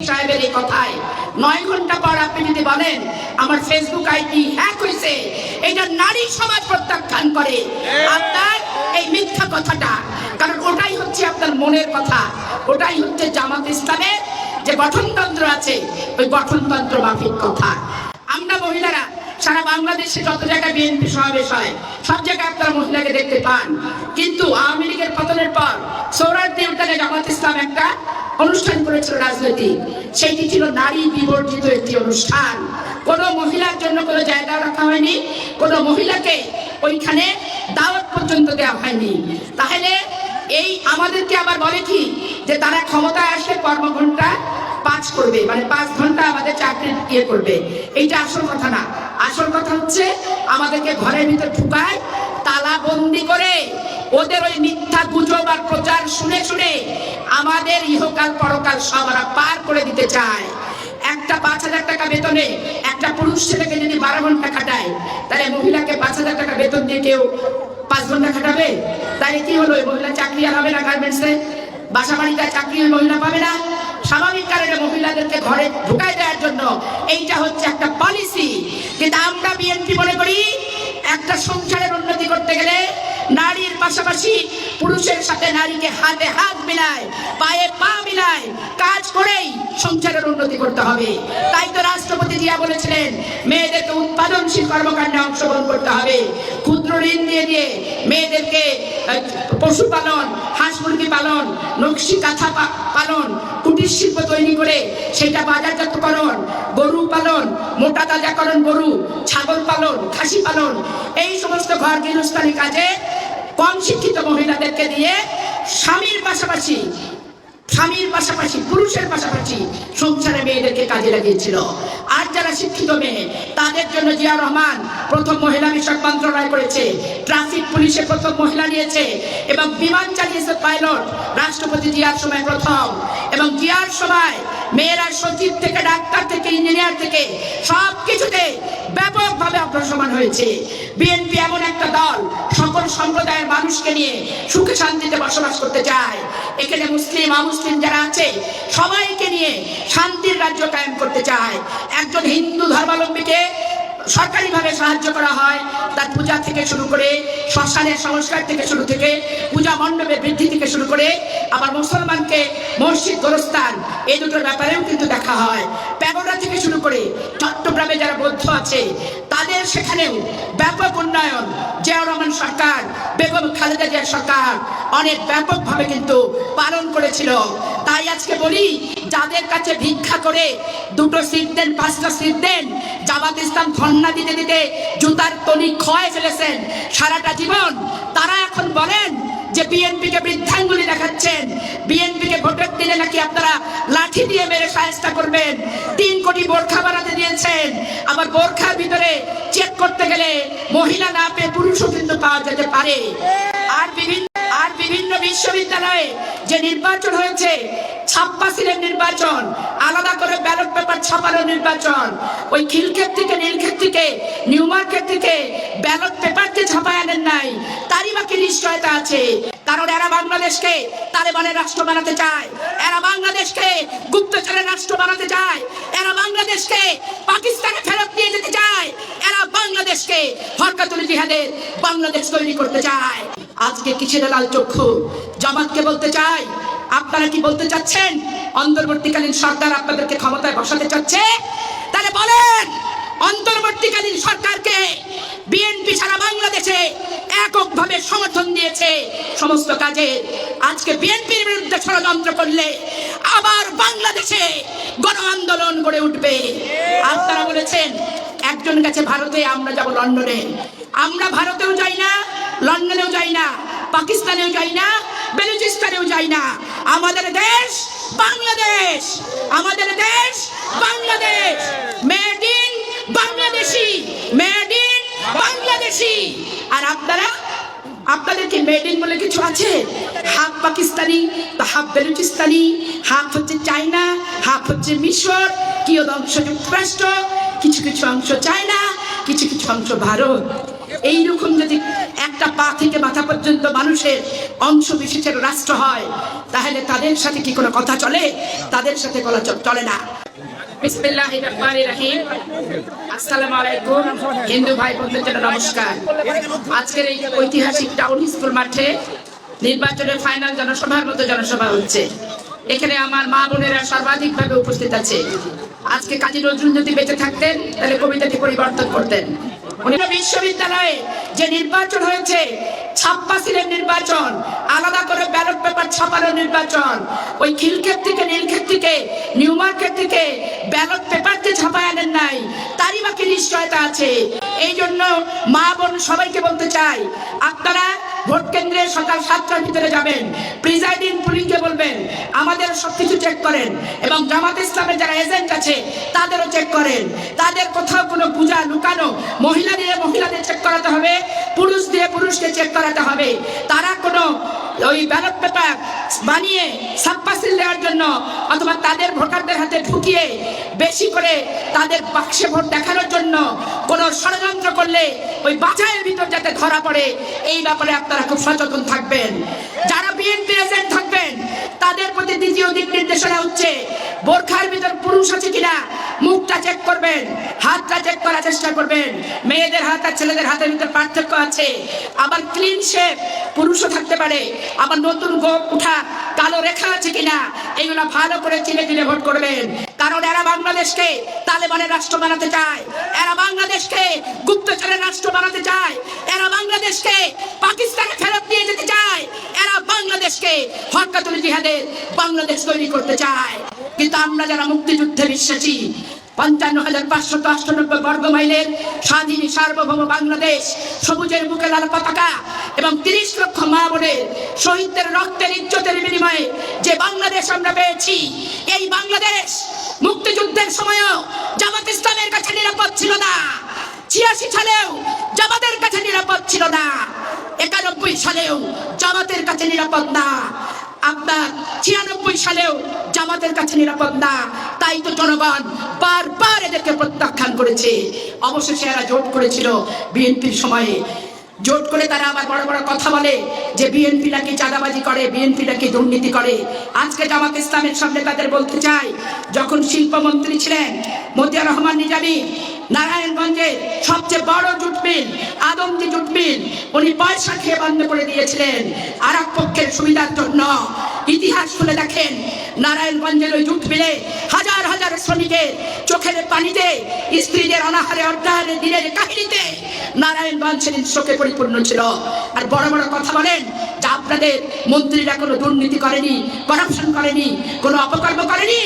সাহেবের এই কথায় 9 ঘন্টা পর আপনি যদি বলেন আমার ফেসবুক আইডি হ্যাক হয়েছে, এটা নারী সমাজ প্রত্যাখ্যান করে আপনার এই মিথ্যা কথাটা। কারণ ওটাই হচ্ছে আপনার মনের কথা, ওটাই হচ্ছে জামাত ইসলামের যে গঠনতন্ত্র আছে ওই গঠনতন্ত্র মাফিক কথা। আমরা মহিলারা সারা বাংলাদেশে যত জায়গায় বিএনপি সমাবেশ হয় সব জায়গায় আপনারা মহিলাকে দেখতে পান, কিন্তু আওয়ামী লীগের পতনের পর সৌরার্দি উদ্যানে জামাত ইসলাম একটা অনুষ্ঠান করেছিল রাজনৈতিক, সেইটি ছিল নারী বিবর্জিত একটি অনুষ্ঠান। কোনো মহিলার জন্য কোনো জায়গা রাখা হয়নি, কোনো মহিলাকে ওইখানে দাওয়াত পর্যন্ত দেওয়া হয়নি। তাহলে এই আমাদেরকে আবার বলে কি যে তারা ক্ষমতায় আসলে কর্মঘণ্টা 5 করবে, মানে 5 ঘন্টা আমাদের চাকরি ইয়ে করবে। এইটা আসল কথা না। আসল কথা হচ্ছে আমাদেরকে ঘরের ভিতর ঢুকায় তালা বন্দি করে ওদের ওই মিথ্যা গুজব আর প্রচার শুনে শুনে আমাদের ইহকাল পরকাল সব ওরা পার করে দিতে চায়। একটা 5,000 টাকা বেতনে একটা পুরুষ ছেলেকে যদি 12 ঘন্টা খাটায়, তাহলে মহিলাকে 5,000 টাকা বেতন দিয়ে কেউ 5 ঘন্টা খাটাবে? তাহলে কি হলো? মহিলা চাকরি আর হবে না গার্মেন্টসে, বাসা বাড়িতে চাকরি মহিলা পাবে না। স্বাভাবিক কারণে মহিলাদেরকে ঘরে ঢুকাই দেওয়ার জন্য এইটা হচ্ছে একটা পলিসি। কিন্তু আমরা বিএনপি মনে করি একটা সংসারের উন্নতি করতে গেলে নারীর পাশাপাশি পুরুষের সাথে নারীকে হাতে হাত মিলায়, পায়ে পা মিলায় কাজ করেই সংসারের উন্নতি করতে হবে। তাই তো রাষ্ট্রপতি জিয়া বলেছিলেন মেয়েদেরকে উৎপাদনশীল কর্মকাণ্ডে অংশগ্রহণ করতে হবে। ক্ষুদ্র ঋণ দিয়ে দিয়ে মেয়েদেরকে পশুপালন, হাঁস মুরগি পালন, নকশি কাঁথা পালন, কুটির শিল্প তৈরি করে সেটা বাজারজাতকরণ, গরু পালন, মোটা তাজাকরণ গরু, ছাগল পালন, খাসি পালন, এই সমস্ত ঘর গৃহস্থালী কাজে কম শিক্ষিত মহিলাদেরকে দিয়ে স্বামীর পাশাপাশি পুরুষের পাশাপাশি সংসারে মেয়েদেরকে কাজে লাগিয়েছিল। আর যারা শিক্ষিত মেয়ে তাদের জন্য জিয়া রহমান প্রথম মহিলা বিষয়ক মন্ত্রণালয় করেছে, ট্রাফিক পুলিশে প্রথম মহিলা নিয়েছে, এবং বিমান চালিয়েছে পাইলট রাষ্ট্রপতি জিয়ার সময় প্রথম। এবং জিয়ার সময় মেয়েরা সচিব থেকে ডাক্তার থেকে ইঞ্জিনিয়ার থেকে সব কিছুতে ব্যাপকভাবে অগ্রসর হয়েছে। বিএনপি এমন একটা দল সকল সম্প্রদায়ের মানুষকে নিয়ে সুখে শান্তিতে বসবাস করতে চায়। এখানে মুসলিম অমুসলিম যারা আছে সবাইকে নিয়ে শান্তির রাজ্য কায়েম করতে চায়। একজন হিন্দু ধর্মাবলম্বীকে সরকারিভাবে সাহায্য করা হয়, তার পূজা থেকে শুরু করে শ্মশানের সংস্কার থেকে শুরু থেকে পূজা মণ্ডপের বৃদ্ধি থেকে শুরু করে আবার মুসলমানকে মসজিদ গোরস্থান এই দুটোর ব্যাপারেও কিন্তু দেখা হয়। প্যাগোডা থেকে শুরু করে চট্টগ্রামে যারা বৌদ্ধ আছে তাদের সেখানেও ব্যাপক উন্নয়ন জিয়াউর রহমান সরকার, বেগম খালেদা জিয়ার সরকার অনেক ব্যাপকভাবে কিন্তু পালন করেছিল। তাই আজকে বলি যাদের কাছে ভিক্ষা করে 2টো সিট দেন, 5টা সিট দেন, জামাত ইসলাম ধর্ণা দিতে দিতে জুতার তলি ক্ষয় ফেলেছেন সারাটা জীবন, তারা এখন বলেন যে বিএনপিকে বৃদ্ধাঙ্গুলি দেখাচ্ছেন, বিএনপিকে ভোটের দিনে নাকি আপনারা লাঠি দিয়ে মেরে সাহেস্তা করবেন। 3 কোটি বোরখা বানাতে দিয়েছেন, আবার বোরখার ভিতরে চেক করতে গেলে মহিলা না পেয়ে পুরুষও কিন্তু পাওয়া যেতে পারে। আর বিভিন্ন বিশ্ববিদ্যালয়ে যে নির্বাচন হয়েছে, ছাপ্পা সিলের নির্বাচন, আলাদা করে ব্যালট পেপার ছাপানোর নির্বাচন, ওই খিলক্ষেত থেকে নীলক্ষেত থেকে নিউ মার্কেট থেকে ব্যালট পেপার যে ছাপায় আনেন নাই, তারই বাকি নিশ্চয়তা আছে। কারণ এরা বাংলাদেশকে তালেবানের রাষ্ট্র বানাতে চায়, এরা বাংলাদেশকে গুপ্তচরের রাষ্ট্র বানাতে চায়, এরা বাংলাদেশকে পাকিস্তানে ফেরত নিয়ে যেতে চায়, এরা বাংলাদেশকে হরকাতুল জিহাদের বাংলাদেশ তৈরি করতে চায়। আজকে কিসের লাল চক্ষু? জামাতকে বলতে চাই, আপনারা কি বলতে চাচ্ছেন অন্তর্বর্তীকালীন সরকার আপনাদেরকে ক্ষমতায় বসাতে চাচ্ছে? তাহলে বলেন অন্তর্বর্তীকালীন সরকারকে বিএনপি সারা বাংলাদেশে এককভাবে সমর্থন দিয়েছে সমস্ত কাজে। আজকে বিএনপির বিরুদ্ধে ষড়যন্ত্র করলে আবার বাংলাদেশে গণ আন্দোলন গড়ে উঠবে। আপনারা বলেছেন একজন গেছে ভারতে, আমরা যাব লন্ডনে। আমরা ভারতেও যাই না, লন্ডনেও যাই না, পাকিস্তানেও যাই না, বেলুচিস্তানেও যাই না। আমাদের দেশ বাংলাদেশ, আমাদের দেশ Bangladesh, made in Bangladeshi, made in Bangladeshi. আর আপনাদের কি মেড ইন বলে কিছু আছে? Half Pakistani, half Baluchistani, half হচ্ছে চায়না, হাফ হচ্ছে মিশর, কিয়দ অংশ যুক্তরাষ্ট্র, কিছু কিছু অংশ চায়না, কিছু কিছু অংশ ভারত। এইরকম যদি একটা পা থেকে মাথা পর্যন্ত মানুষের অংশ বিশেষের রাষ্ট্র হয়, তাহলে তাদের সাথে কি কোনো কথা চলে? তাদের সাথে কথা চলে না। বিসমিল্লাহির রহমানির রহিম। আসসালামু আলাইকুম। হিন্দু ভাই বোনদের জন্য নমস্কার। আজকের এই ঐতিহাসিক টাউন স্কুল মাঠে নির্বাচনের ফাইনাল জনসভার মতো জনসভা হচ্ছে। এখানে আমার মা বোনেরা সর্বাধিকভাবে উপস্থিত আছে। আজকে কাজী নজরুল যদি বেঁচে থাকতেন তাহলে কবিতাটি পরিবর্তন করতেন। উনি বিশ্ববিদ্যালয়ে যে নির্বাচন হয়েছে, ছাপ্পা সিলের নির্বাচন, আলাদা করে ব্যালট পেপার ছাপানোর নির্বাচন, ওই খিলক্ষেত থেকে নীলক্ষেত থেকে নিউ মার্কেট থেকে ব্যালট পেপার যে ছাপায় আনেন নাই, তারই বাকি নিশ্চয়তা আছে। এই জন্য মা বোন সবাইকে বলতে চাই, আপনারা ভোট কেন্দ্রে সকাল 7টার ভিতরে যাবেন, প্রিজাইডিং পুলিশকে বলবেন আমাদের সবকিছু চেক করেন, এবং জামাত ইসলামের যারা এজেন্ট আছে তাদেরও চেক করেন। তাদের কোথাও কোনো পূজা লুকানো, মহিলা দিয়ে মহিলাদের চেক করাতে হবে, পুরুষ দিয়ে পুরুষকে চেক করাতে হবে। তারা কোনো ওই ব্যালট পেপার বানিয়ে ছাপ্পা সিল দেওয়ার জন্য অথবা তাদের ভোটারদের হাতে ঢুকিয়ে বেশি করে তাদের বাক্সে ভোট দেখানোর জন্য কোনো ষড়যন্ত্র করলে ওই বাছাইয়ের ভিতর যাতে ধরা পড়ে, এই ব্যাপারে আপনারা খুব সচেতন থাকবেন। যারা বিএনপি এজেন্ট থাকবেন তাদের প্রতি দ্বিতীয় দিক নির্দেশনা হচ্ছে, বোরখার ভিতর পুরুষ আছে কিনা মুখটা চেক করবেন, হাতটা চেক করার চেষ্টা করবেন। মেয়েদের হাত আর ছেলেদের হাতের ভিতর পার্থক্য আছে। আবার ক্লিন শেপ পুরুষও থাকতে পারে, আবার নতুন গোপ উঠা কালো রেখা আছে কিনা এইগুলো ভালো করে চিনে চিনে ভোট করবেন। কারণ এরা বাংলাদেশকে তালেবানের রাষ্ট্র বানাতে চায়, এরা বাংলাদেশকে গুপ্তচরের রাষ্ট্র বানাতে চায়, এরা বাংলাদেশকে পাকিস্তানে ফেরত নিয়ে যেতে চায়, এরা বাংলাদেশকে হরকাতুল জিহাদের বাংলাদেশ তৈরি করতে চায়। কিন্তু আমরা যারা মুক্তিযুদ্ধে বিশ্বাসী, ৫৫,৫৯৮ বর্গ মাইলের স্বাধীন সার্বভৌম বাংলাদেশ, সবুজের বুকে লাল পতাকা এবং ৩০ লক্ষ মা বোনের শহীদদের রক্তের ইজ্জতের বিনিময়ে যে বাংলাদেশ আমরা পেয়েছি, এই বাংলাদেশ মুক্তিযুদ্ধের সময়ও জামাত ইসলামের কাছে নিরাপদ ছিল না, ৮৬ সালেও জামাতের কাছে নিরাপদ ছিল না, ৯১ সালেও জামাতের কাছে নিরাপদ না, আপনার ৯৬ সালেও জামাতের কাছে নিরাপদ না। তাই তো জনগণ বারবার এদেরকে প্রত্যাখ্যান করেছে। অবশেষে এরা জোট করেছিল বিএনপির সময়ে। জোট করে তারা আবার বড় বড় কথা বলে যে বিএনপি নাকি চাঁদাবাজি করে, বিএনপি নাকি দুর্নীতি করে। আজকে জামাত ইসলামের সামনে তাদের বলতে চাই, যখন শিল্পমন্ত্রী ছিলেন মতিয়ার রহমান নিজামী, নারায়ণগঞ্জে সবচেয়ে বড় jute mill Adamjee jute mill উনি পয়সা খেয়ে বন্ধ করে দিয়েছিলেন আর এক পক্ষের সুবিধার জন্য। ইতিহাস খুলে দেখেন, নারায়ণগঞ্জের ওই জুট মিলে হাজার হাজার শ্রমিকের চোখের পানিতে, স্ত্রীদের অনাহারে অর্ধাহারে দিনের কাহিনীতে নারায়ণগঞ্জ সেদিন শোকে পরিপূর্ণ ছিল। আর বড় বড় কথা বলেন যে আপনাদের মন্ত্রীরা কোনো দুর্নীতি করেনি, করাপশন করেনি, কোনো অপকর্ম করেনি।